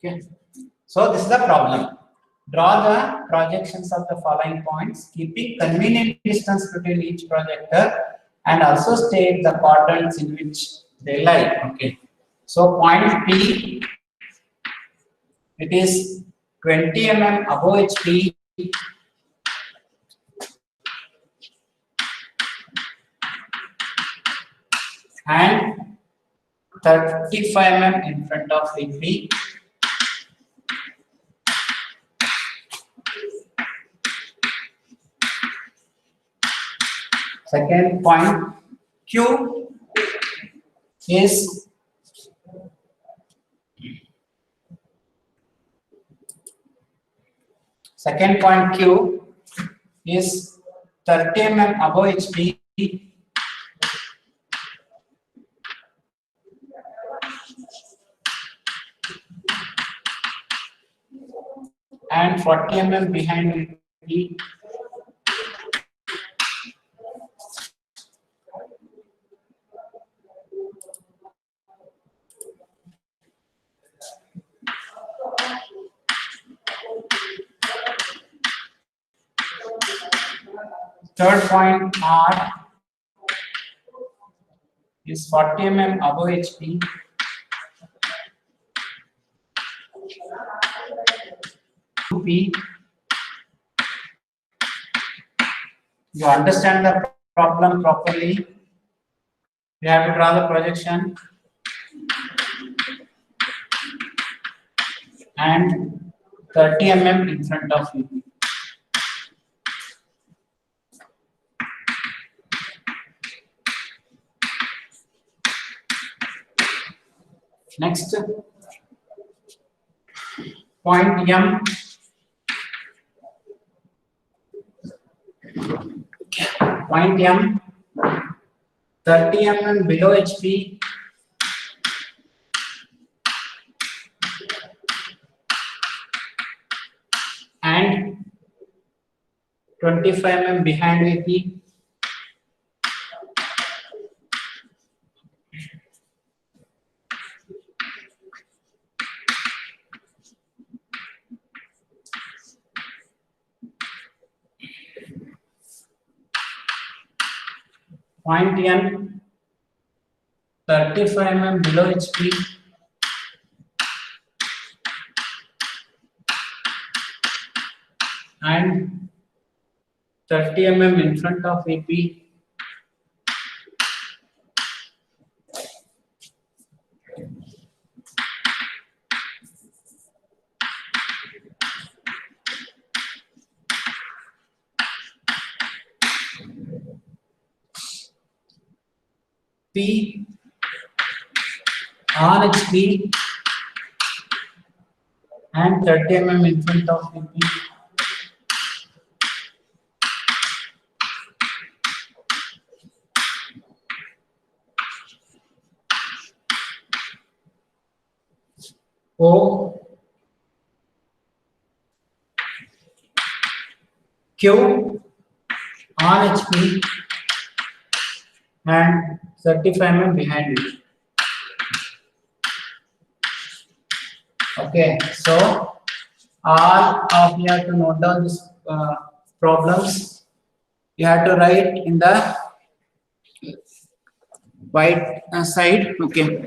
Okay. So this is the problem. Draw the projections of the following points, keeping convenient distance between each projector, and also state the quadrants in which they lie. Okay. So point P, it is 20 mm above HP and 35 mm in front of VP. Second point Q is second point Q is 30 mm above HP and 40 mm behind VP. Third point R is 40 mm above HP P. You understand the problem properly. You have to draw the projection and 30 mm in front of you. Next, point M. Point M, 30 mm below HP and 25 mm behind VP. Point N, 35 mm below HP and 30 mm in front of VP. P on HP and 30 mm in front of VP. O Q on HP and 35 mm behind it. Okay, so all of you have to note down these problems. You have to write in the white side. Okay.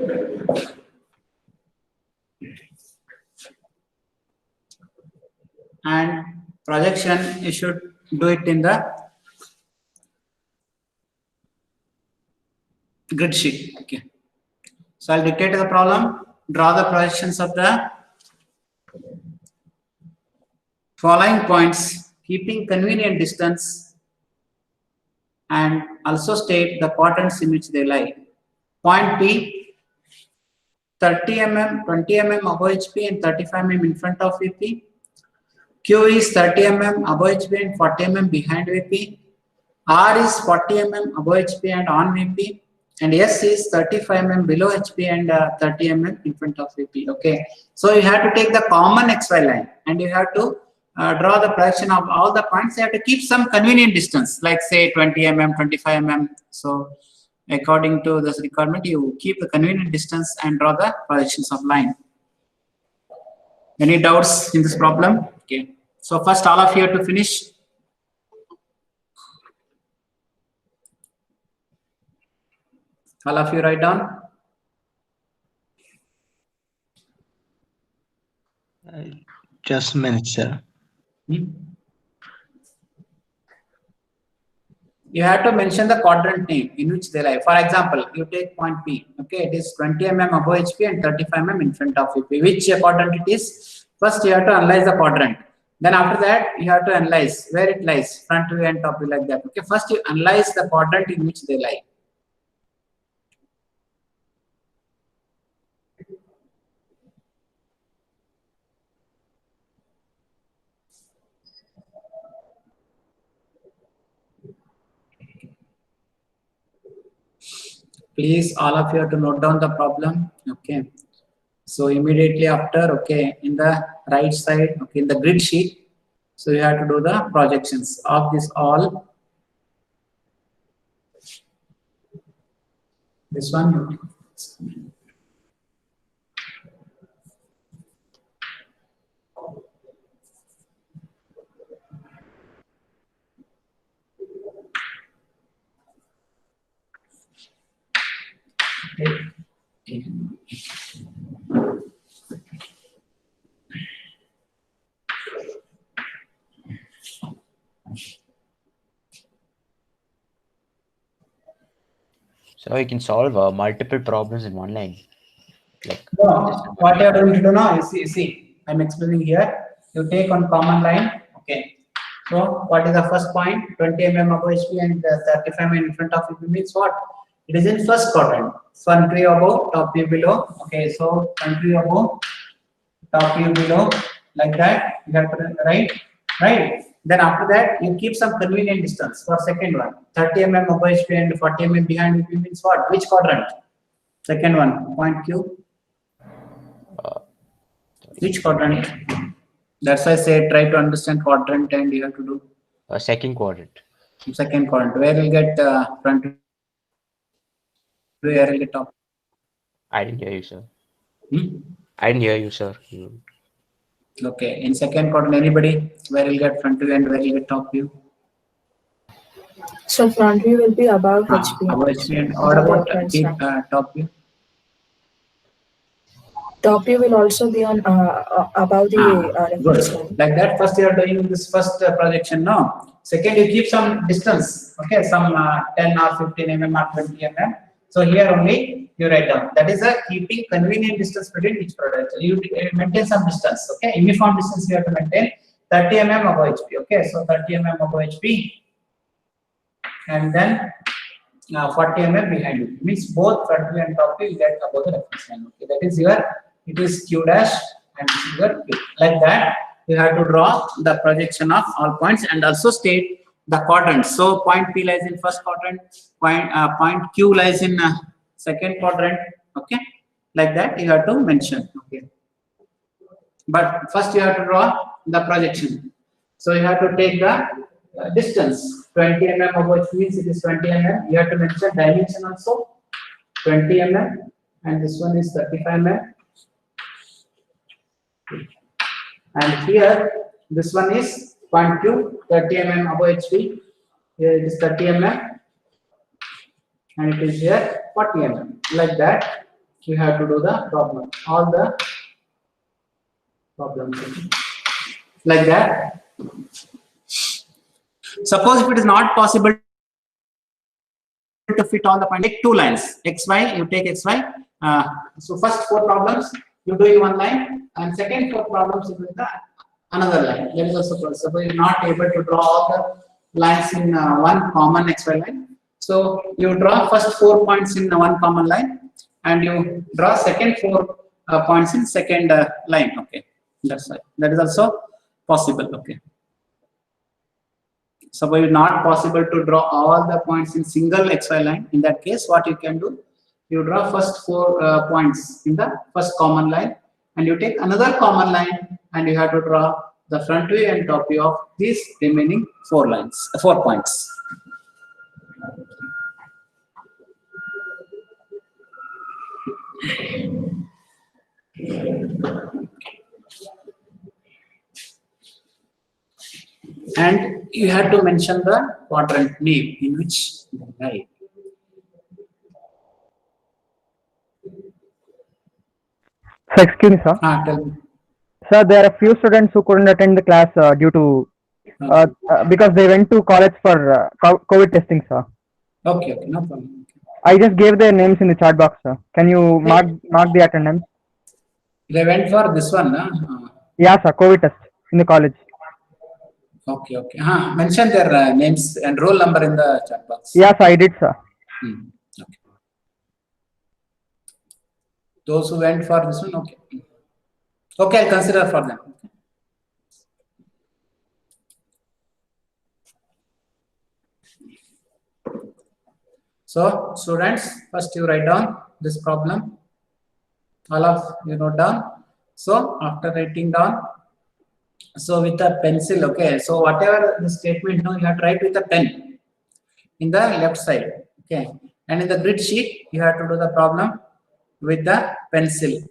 And projection, you should do it in the grid sheet. Okay. So I'll dictate the problem. Draw the projections of the following points, keeping convenient distance, and also state the quadrants in which they lie. Point P, 30 mm, 20 mm above HP and 35 mm in front of VP. Q is 30 mm above HP and 40 mm behind VP. R is 40 mm above HP and on VP. And S is 35 mm below HP and 30 mm in front of VP. Okay. So you have to take the common XY line and you have to draw the projection of all the points. You have to keep some convenient distance, like say 20 mm, 25 mm. So according to this requirement, you keep the convenient distance and draw the projections of line. Any doubts in this problem? Okay. So first all of you have to finish. All of you write down. Just a minute, sir. You have to mention the quadrant name in which they lie. For example, you take point P. Okay, it is 20 mm above HP and 35 mm in front of HP. Which quadrant it is? First, you have to analyze the quadrant. Then after that, you have to analyze where it lies, front view and top view, like that. Okay, first you analyze the quadrant in which they lie. Please, all of you have to note down the problem. Okay. So immediately after, okay, in the right side, okay, in the grid sheet, so you have to do the projections of this all. This one. So you can solve multiple problems in one line. Like No, what you are going to do now is see, I'm explaining here. You take on common line. Okay. So what is the first point? 20 mm above HP and 35 mm in front of it means what? It is in first quadrant. Front view above, top view below. Okay. So front view above, top view below, like that. You have to write, right? Then after that, you keep some convenient distance for second one. 30 mm above HP and 40 mm behind it means what? Which quadrant? Second one, point Q. Which quadrant? That's why I said try to understand quadrant and you have to do second quadrant. second quadrant. Where will get front view, where will get top? I didn't hear you, sir. Hmm? I didn't hear you, sir. Okay, in second quadrant, anybody? Where will get front view and where will get top view? So front view will be above HP. Above HP and what about top view? Top view will also be on above the reference line. Good. Like that, first you are doing this first projection, no? Second, you keep some distance, okay, some 10 or 15 mm or 20 mm. So here only you write down. That is a keeping convenient distance between each product. You maintain some distance, okay? Uniform distance you have to maintain 30 mm above HP, okay? So 30 mm above HP, and then 40 mm behind it. Means both front view and top view you get above the reference line. Okay, that is your, it is Q dash and this is your Q. Like that, you have to draw the projection of all points and also state the quadrants. So point P lies in first quadrant, point Q lies in second quadrant. Okay, like that you have to mention. Okay, but first you have to draw the projection. So you have to take the distance 20 mm above, means it is 20 mm. You have to mention dimension also 20 mm, and this one is 35 mm. And here this one is point Q, 30 mm above HP. Here it is 30 mm, and it is here 40 mm. Like that, you have to do the problem. All the problems like that. Suppose if it is not possible to fit all the points, take two lines, XY, you take XY. So first four problems you do in one line, and second four problems you do in the another line. That is also possible. Suppose you are not able to draw all the lines in one common XY line. So you draw first 4 points in one common line, and you draw second 4 points in second line. Okay, that's right. That is also possible. Okay. Suppose it's not possible to draw all the points in single XY line. In that case, what you can do, you draw first 4 points in the first common line, and you take another common line, and you have to draw the front view and top view of these remaining 4 lines, 4 points. And you have to mention the quadrant name in which they lie. So excuse me, sir. Tell me. Sir, there are few students who couldn't attend the class due to because they went to college for COVID testing, sir. Okay, no problem. I just gave their names in the chat box, sir. Can you mark the attendance? They went for this one, Yeah, sir. COVID test in the college. Okay. Mention their names and roll number in the chat box. Yes, I did, sir. Okay. Those who went for this one, okay. Okay, I'll consider for them. So, students, first you write down this problem. All of you note down. So, after writing down, so with a pencil, okay. So, whatever the statement, no, you have to write with a pen in the left side, okay. And in the grid sheet, you have to do the problem with the pencil.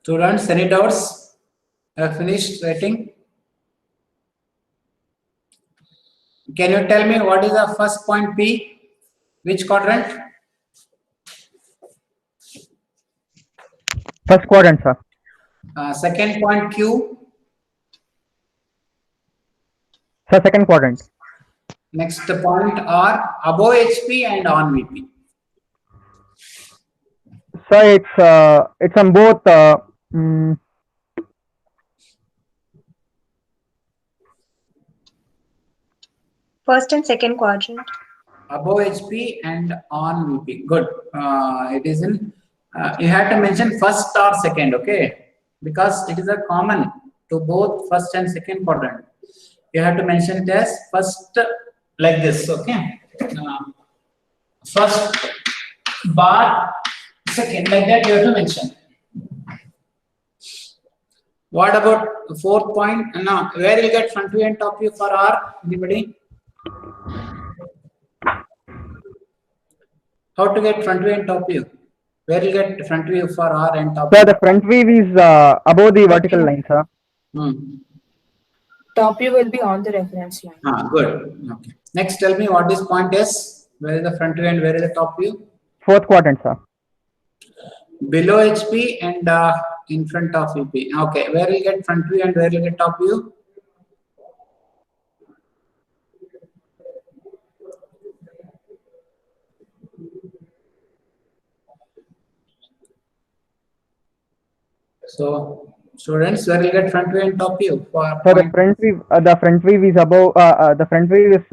Students, any doubts? Have finished writing? Can you tell me what is the first point P? Which quadrant? First quadrant, sir. Second point Q. Sir, second quadrant. Next point R, above HP and on VP. Sir, it's on both. First and second quadrant. Above HP and on VP. Good. It is in. You have to mention first or second, okay? Because it is a common to both first and second quadrant. You have to mention it as first like this, okay? First bar, second, like that you have to mention. What about the fourth point? Now, where will get front view and top view for R? Anybody? How to get front view and top view? Where will get front view for R and top view? Sir, the front view is above the vertical line, sir. Top view will be on the reference line. Good. Okay. Next, tell me what this point is. Where is the front view and where is the top view? Fourth quadrant, sir. Below HP and in front of VP. Okay. Where will get front view and where will get top view? So, students, where will get front view and top view? For So the front view is above. The front view is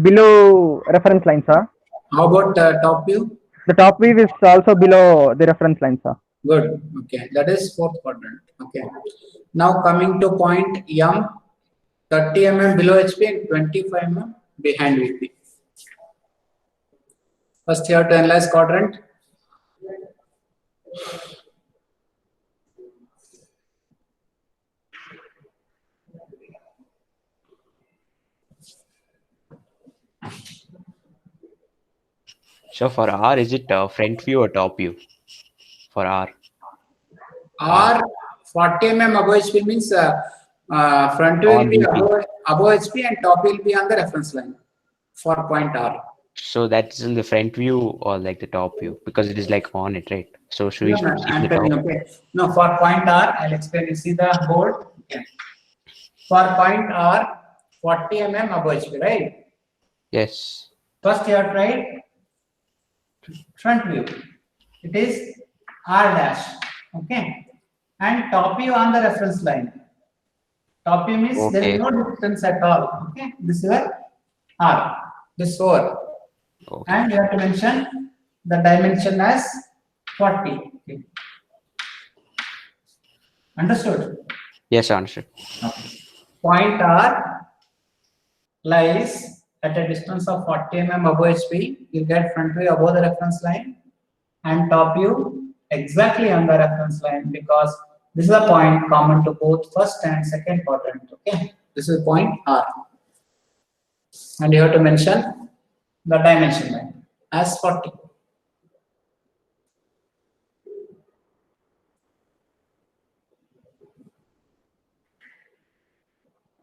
below reference line, sir. How about top view? The top view is also below the reference line, sir. Good. Okay. That is fourth quadrant. Okay. Now coming to point M, 30 mm below HP and 25 mm behind VP. First, you have to analyze quadrant. So for R, is it front view or top view? For R. R 40 mm above HP means front view will be above HP and top will be on the reference line for point R. So that's in the front view or like the top view because it is like on it, right? So should we? No, keep I'm the telling top? you, okay. No, for point R, I'll explain. You see the board. Okay. For point R, 40 mm above HP, right? Yes. First you have tried front view. It is R dash. Okay. And top view on the reference line. Top view means there is Okay. no distance at all. Okay. This is your R. This 4. Okay. And you have to mention the dimension as 40. Okay. Understood? Yes, understood. Okay. Point R lies at a distance of 40 mm above HP. You get front view above the reference line and top view exactly on the reference line, because this is a point common to both first and second quadrant. Okay, this is point R, and you have to mention the dimension line as 40.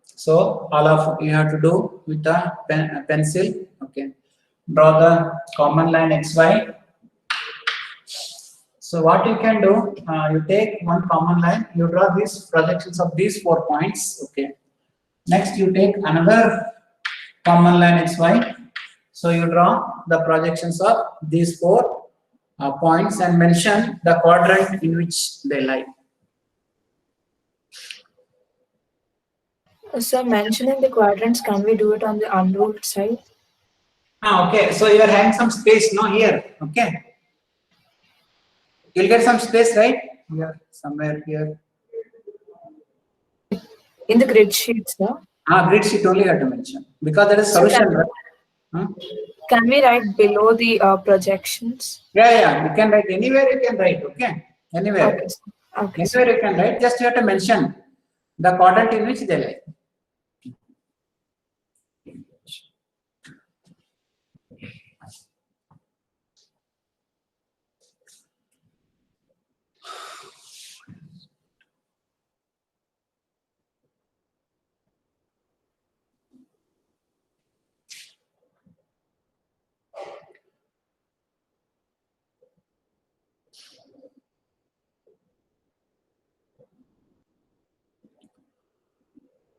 So all of you have to do with a pencil. Okay, draw the common line XY. So what you can do, you take one common line, you draw these projections of these 4 points. Okay. Next, you take another common line XY. So you draw the projections of these 4 points and mention the quadrant in which they lie. So mentioning the quadrants, can we do it on the unruled side? Okay. So you are having some space, no, here. Okay. You'll get some space, right? Here, somewhere here. In the grid sheet, sir. Grid sheet only you have to mention, because there is solution, right? Huh? Can we write below the projections? Yeah, you can write anywhere, you can write, okay? Anywhere. Okay, sir. Okay, sir. Anywhere you can write, just you have to mention the quadrant in which they lie.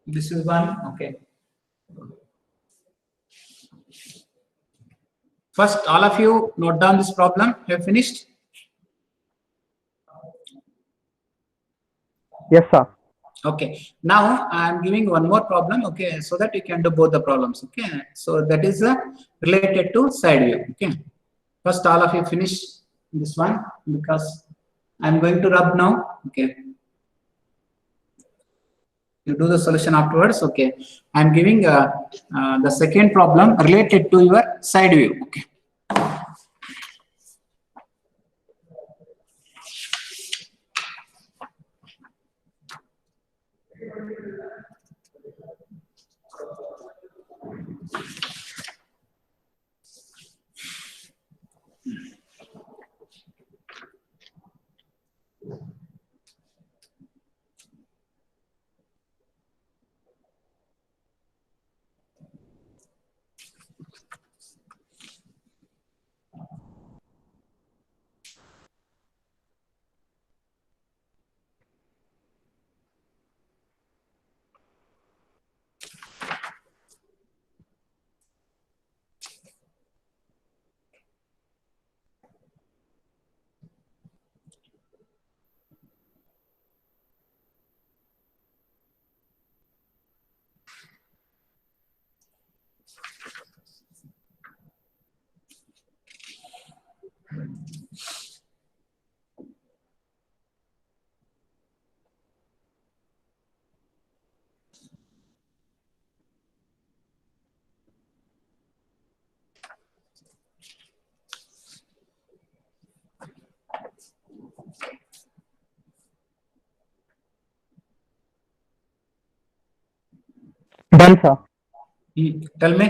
This is one, okay. First, all of you note down this problem. You have finished? Yes, sir. Okay. Now I am giving one more problem, okay, so that you can do both the problems, okay. So that is related to side view, okay. First, all of you finish this one, because I am going to rub now, okay. You do the solution afterwards, okay. I am giving the second problem related to your side view, okay. Done, sir. Tell me.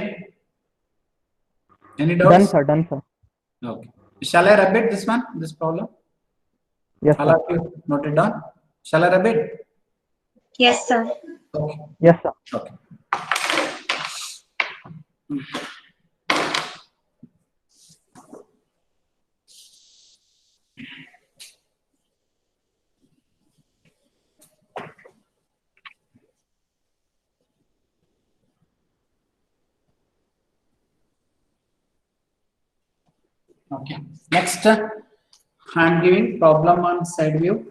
Any Done, doubts? sir. Done, sir. Okay. Shall I rub it, this one, this problem? Yes, All sir. of you note it down. Shall I rub it? Yes, sir. Okay. Yes, sir. Okay. Okay. Next, I'm giving problem on side view.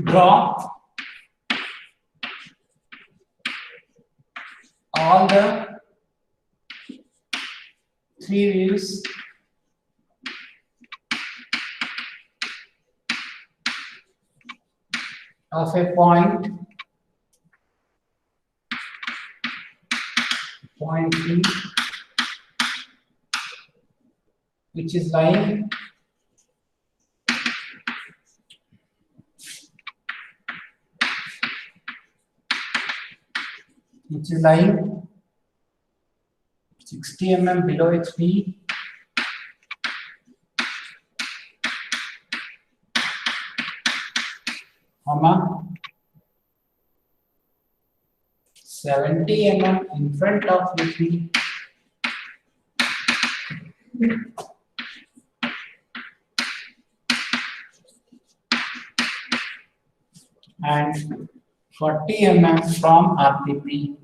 Draw all the three views of a point P, which is lying which is lying 60 mm below HP, comma 70 mm in front of HP, and 40 mm from RPP.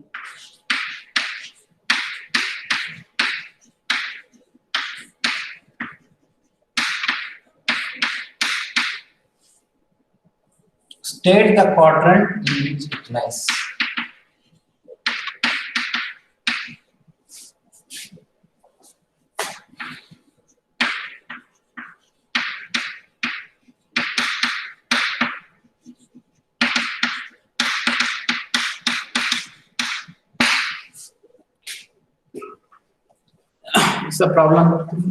State the quadrant in which it lies. It's the problem number 3.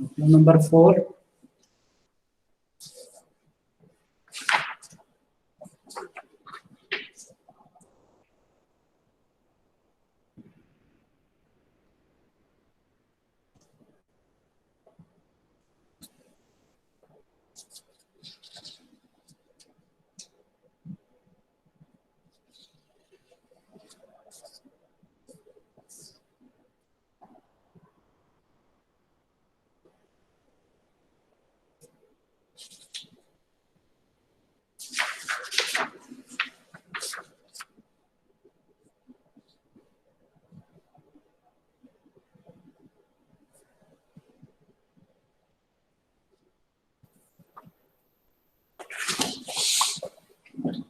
Problem number 4.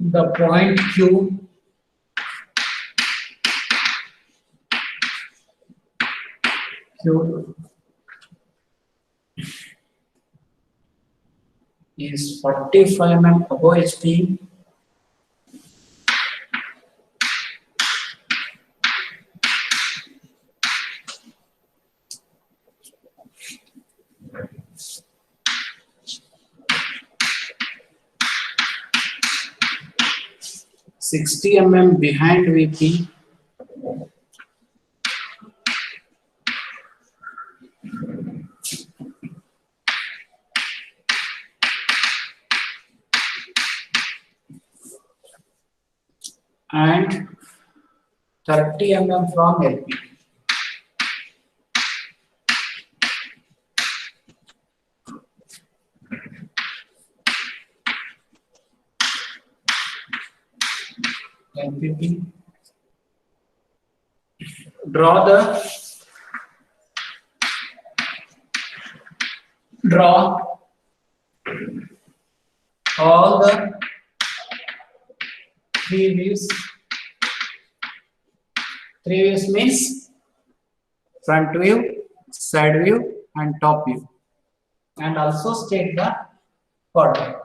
The point Q is 45 mm above HP, $60 mm behind VP, and 30 mm from LP. LPP. Draw all the three views. Three views means front view, side view, and top view, and also state the quadrant.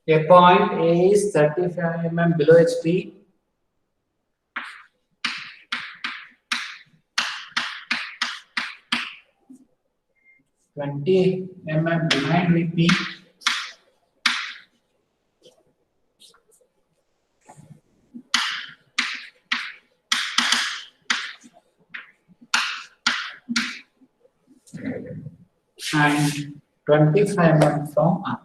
A point A is 35 mm below HP. (20 mm behind VP). And 25 mm from R.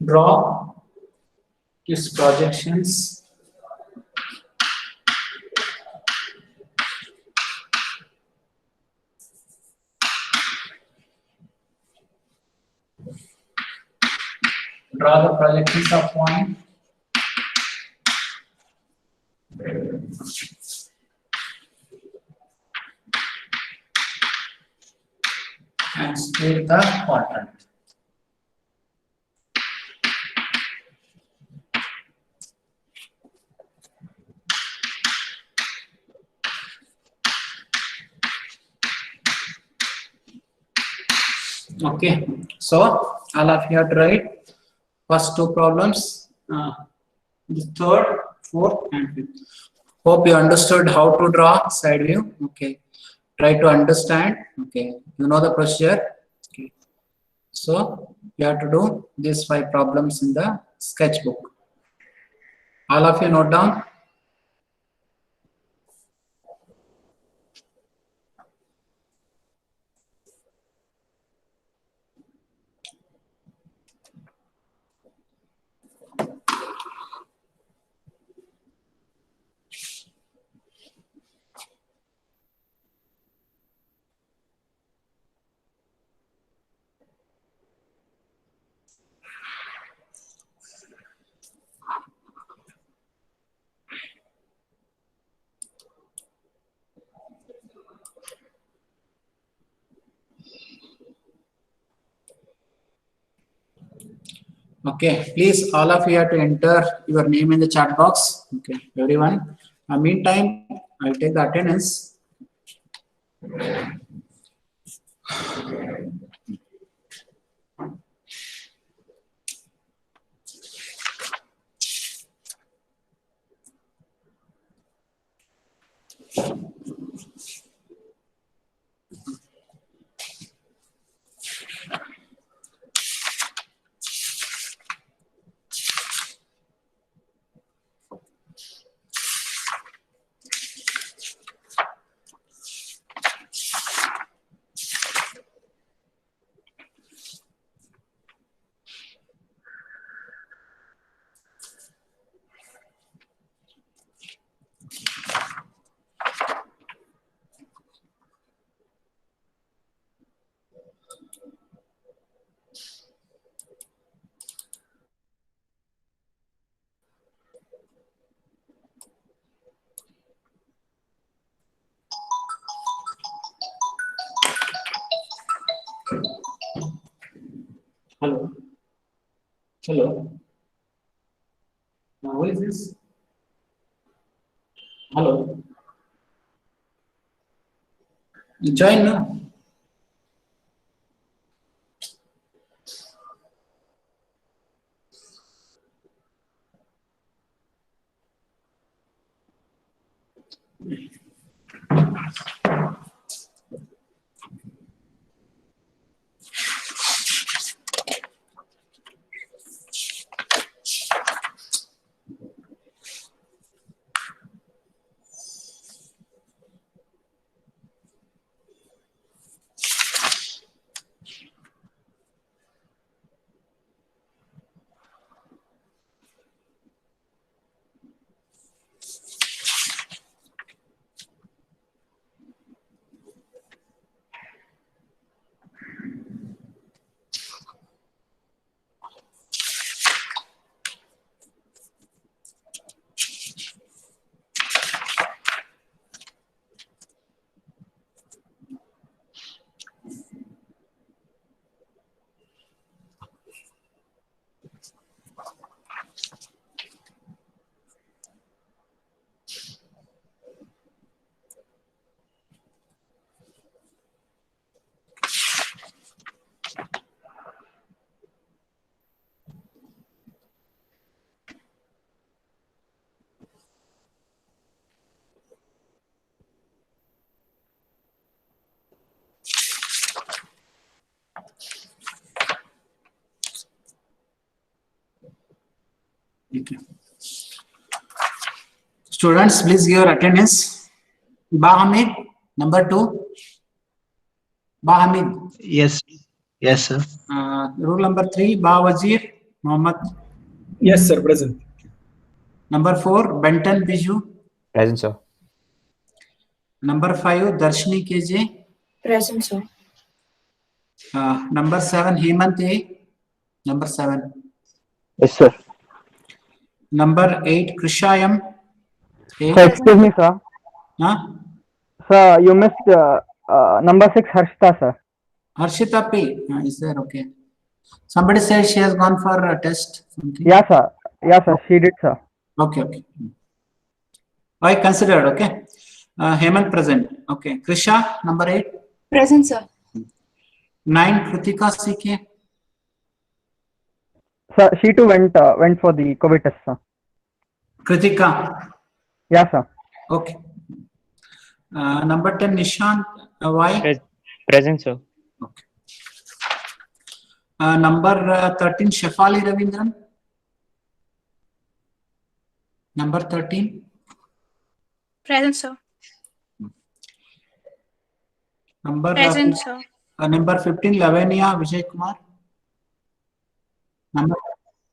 Draw its projections draw the projections of point and state the quadrant. Okay, so all of you have to write first two problems, the third, fourth, and fifth. Hope you understood how to draw side view. Okay, try to understand. Okay, you know the procedure. Okay, so you have to do these 5 problems in the sketchbook. All of you note down. Okay, please all of you have to enter your name in the chat box. Okay, everyone. Meantime, I'll take the attendance. Hello. Hello. Now, who is this? Hello. You join now. Okay. Students, please give your attendance. Bahamid, number 2. Bahamid. Yes. Yes, sir. Rule number 3, Bawazir Mohammed. Yes, sir. Present. Number 4, Benton Biju. Present, sir. Number 5, Darshini KJ. Present, sir. Number 7, Hemant A. Number 7. Yes, sir. Number 8, Krishayam A. So excuse me, sir. Huh? Sir, you missed number 6, Harshita, sir. Harshita P. Is there? Okay. Somebody said she has gone for a test. Something. Yeah, sir. Yeah, sir. She did, sir. Okay, okay. I considered, okay. Hemant present. Okay. Krisha, number 8. Present, sir. 9, Kritika CK. Sir, she too went for the COVID test, sir. Kritika. Yeah, sir. Okay. Number 10, Nishant Y. Present, sir. Okay. Number 13, Shefali Ravindran. Number 13. Present, sir. Number Present, sir. number 15, Lavenia Vijay Kumar. Number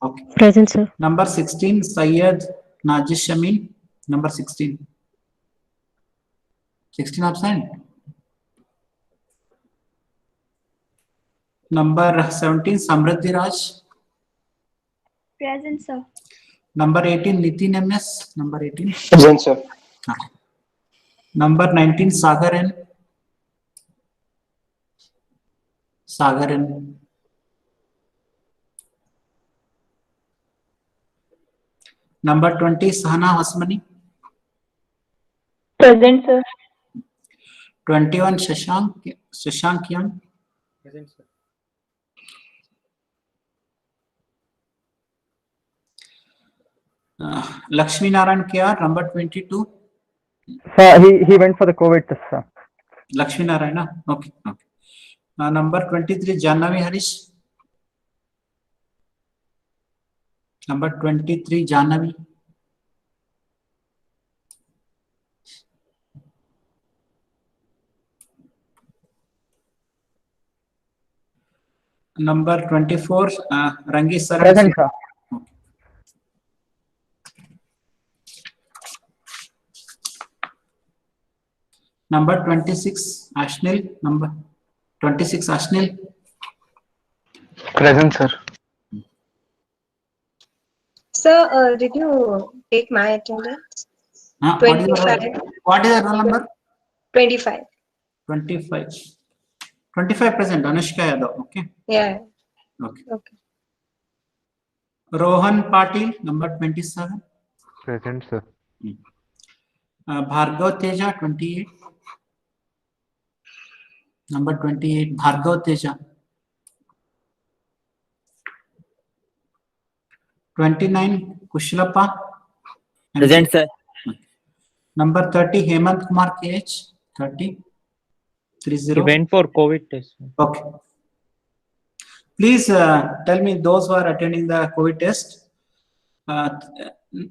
okay. Present, sir. Number 16, Syed Najish Shamin. Number 16. 16 absent. Number 17, Samriddhi Raj. Present, sir. Number 18, Nitin MS. Number 18. Present, sir. Okay. Number 19, Sagar N. Sagar N. Number 20, Sahana Hasmani. Present, sir. 21, Shashank Young. Present, sir. Lakshmi Narayan KR, number 22. Sir, he went for the COVID test, sir. Lakshmi Narayana. Okay. Okay. Number 23, Jannavi Harish. Number 23, Jannavi. Number 24, Rangi Saran. Present, sir. Number 26, Ashnil. Number 26, Ashnil. Present, sir. Sir, did you take my attendance? What is the 25. what is the roll number? 25. 25. 25 present, Anushka Yadav. Okay. Yeah. Okay. Okay. Rohan Patil, number 27. Present, sir. Bhargav Teja, 28. Number 28, Bhargav Teja. 29, Kushlapa. Present, sir. Number 30, Hemant Kumar KH. 30. 30. He went for COVID test. Okay. Please tell me those who are attending the COVID test.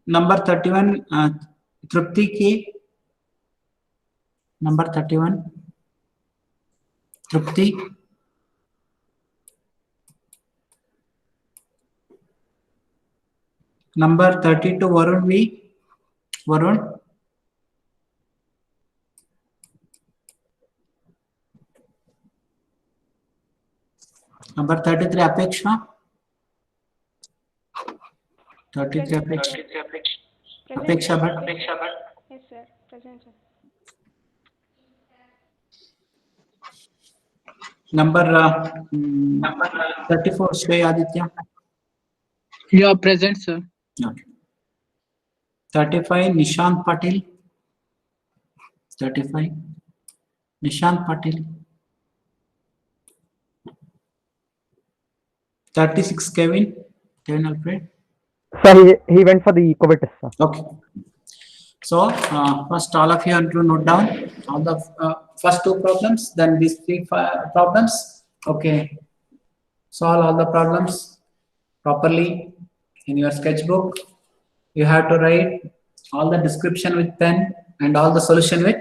Number 31, Trupti K. Number 31, Trupti. Number 32, Varun V. Varun. Number 33, Apeksha. 33, Apeksha. Apeksha Bhatt. Yes, sir. Present, sir. Number 34, Shreya Aditya. Yeah, present, sir. Okay. 35, Nishant Patil. 35, Nishant Patil. 36, Kevin Alfred. Sir, he went for the COVID test, sir. Okay. So, first all of you have to note down all the first two problems, then these three problems. Okay. Solve all the problems properly in your sketchbook. you have to write all the description with pen and all the solution with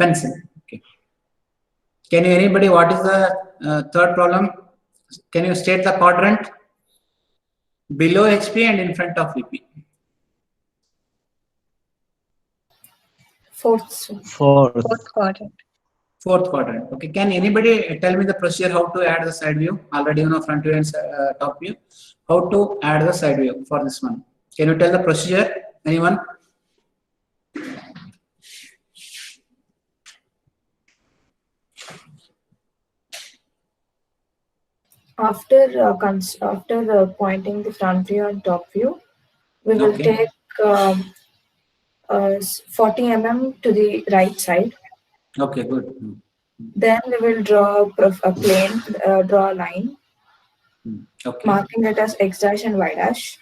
pencil. Okay. Can you anybody, what is the third problem? Can you state the quadrant? Below HP and in front of VP. Fourth, sir. Fourth. Fourth quadrant. Fourth quadrant. Okay. Can anybody tell me the procedure how to add the side view? Already you know front view and top view. How to add the side view for this one? Can you tell the procedure? Anyone? After pointing the front view and top view, we will Okay. take 40 mm to the right side. Okay, good. Then we will draw a plane, draw a line, Okay. marking it as x dash and y dash.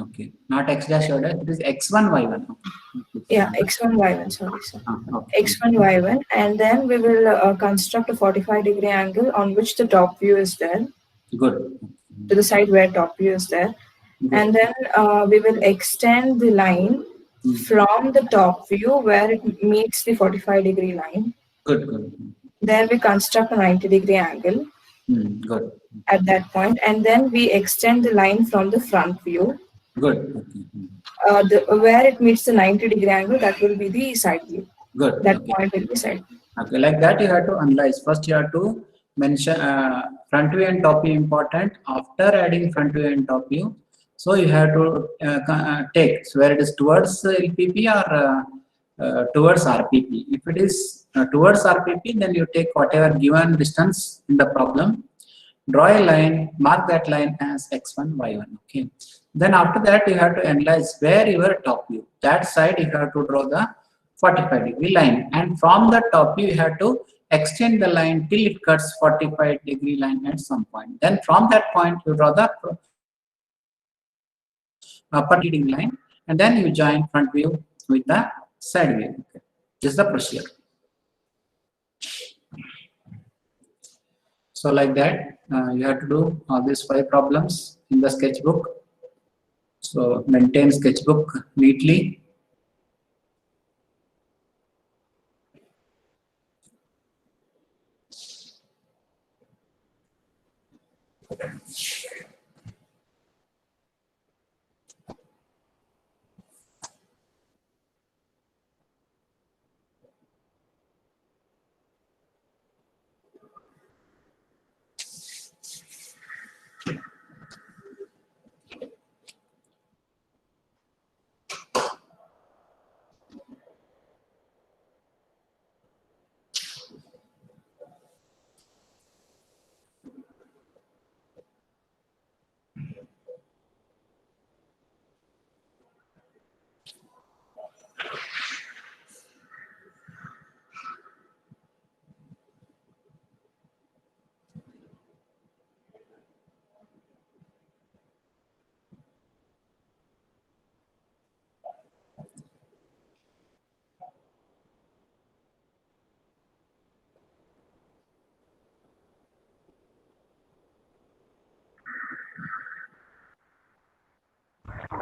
Okay. Not x dash y dash. It is x1 y1. Okay. Yeah, x1 y1. Sorry, sir. Okay. X1 y1, and then we will construct a 45-degree angle on which the top view is there, Good. to the side where top view is there. Good. And then we will extend the line from the top view where it meets the 45-degree line. Good. Then we construct a 90-degree angle Good. at that point, and then we extend the line from the front view. Good. Okay. Where it meets the 90-degree angle, that will be the side view. Good. That Okay. point will be side view. Okay. Like that, you have to analyze. First, you have to mention front view and top view important. After adding front view and top view, so you have to take where it is towards LPP or towards RPP. If it is towards RPP, then you take whatever given distance in the problem, draw a line, mark that line as x1, y1. Okay. Then after that, you have to analyze where your top view. That side you have to draw the 45-degree line, and from the top view you have to extend the line till it cuts 45-degree line at some point. Then from that point you draw the upper leading line, and then you join front view with the side view. Okay. This is the procedure. So like that, you have to do all these 5 problems in the sketchbook. So maintain sketchbook neatly.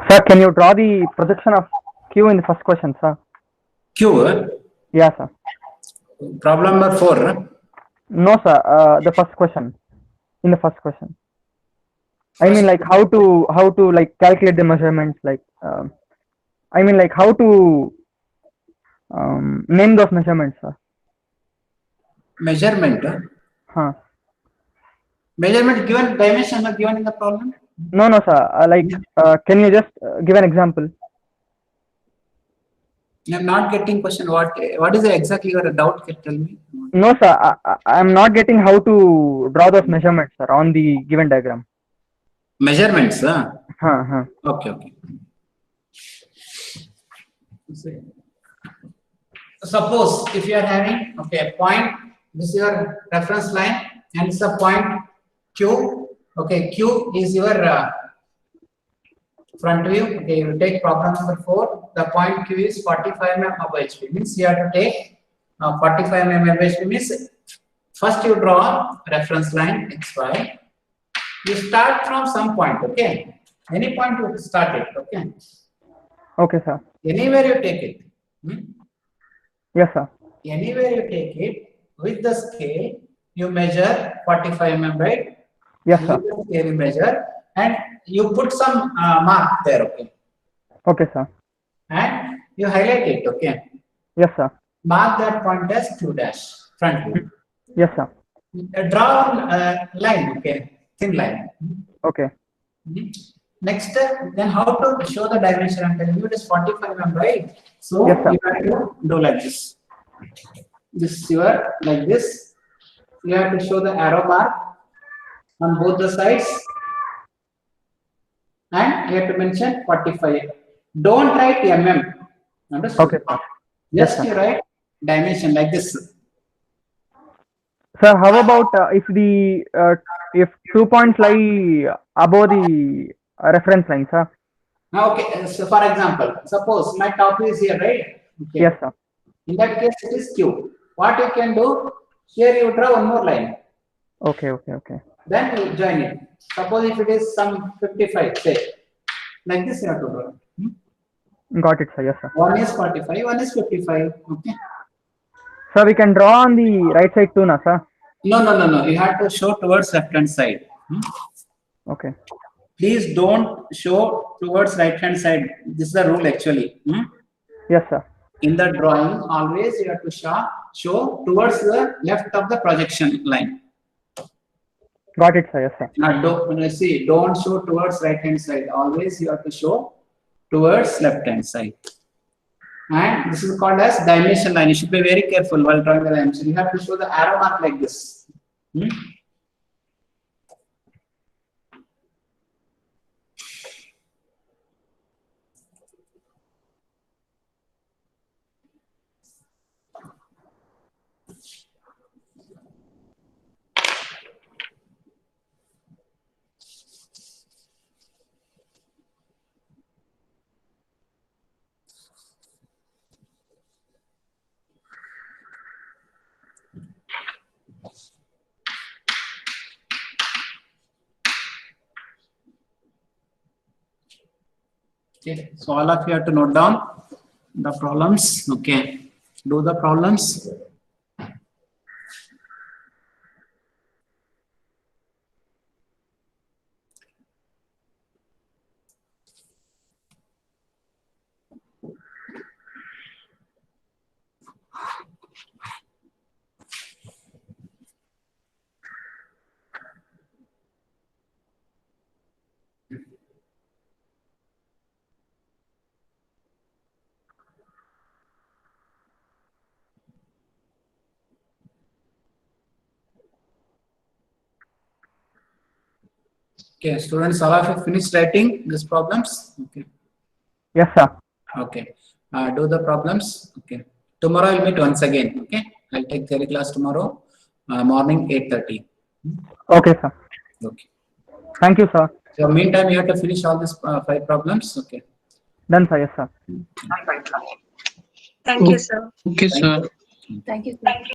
Sir, can you draw the projection of Q in the first question, sir? Q, Yeah, sir. problem number 4. No, sir. The first question. In the first question. I mean, like how to like calculate the measurements. Like, I mean, like how to name those measurements, sir. Measurement. Huh. Measurement given, dimension are given in the problem. No, sir. Can you just give an example? I'm not getting question. What is exactly your doubt? Can you tell me? No, sir. I'm not getting how to draw those measurements, sir, on the given diagram. Measurements. Huh. Okay. Suppose if you are having a point, this is your reference line, and it's a point Q. Okay, Q is your front view. Okay, you take problem number 4. The point Q is 45 mm above HP. Means you have to take 45 mm above HP. Means first you draw reference line XY. You start from some point. Okay, any point you start it. Okay, Okay, sir. Anywhere you take it. Yes, sir. Anywhere you take it, with the scale, you measure 45 mm, right? Yes, With sir. the scale you measure, and you put some mark there, okay? Okay, sir. And you highlight it, okay? Yes, sir. Mark that point as Q dash, front view. Yes, sir. Draw a line, okay? Thin line. Okay. Next, then how to show the dimension? I'm telling you, it is 45 mm, right? So Yes, sir. you have to do like this. This your like this. You have to show the arrow mark on both the sides, and you have to mention 45. Don't write mm. Understood? Okay, sir. Yes, Just sir. you write dimension like this. Sir, how about if 2 points lie above the reference line, sir? Now, okay. So, for example, suppose my top is here, right? Okay. Yes, sir. In that case, it is Q. What you can do? Here you draw one more line. Okay, okay, okay. Then you join it. Suppose if it is some 55, say, like this you have to draw. Got it, sir. Yes, sir. One is 45, one is 55. Okay. Sir, we can draw on the right side too, na, sir? No. You have to show towards left hand side. Okay. Please don't show towards right hand side. This is the rule actually. Yes, sir. In the drawing, always you have to show towards the left of the projection line. Got it, sir. Yes, sir. Now, don't show towards right hand side. Always you have to show towards left hand side. And this is called as dimension line. You should be very careful while drawing the dimension. You have to show the arrow mark like this. Okay, so all of you have to note down the problems. Okay, do the problems. Okay, students, all of you finished writing these problems? Okay. Yes, sir. Okay. Do the problems. Okay. Tomorrow I'll meet once again. Okay. I'll take theory class tomorrow morning 8:30. Okay, sir. Okay. Thank you, sir. So meantime, you have to finish all these 5 problems. Okay. Done, sir. Yes, sir. Thank you, sir. Okay, sir. Thank you.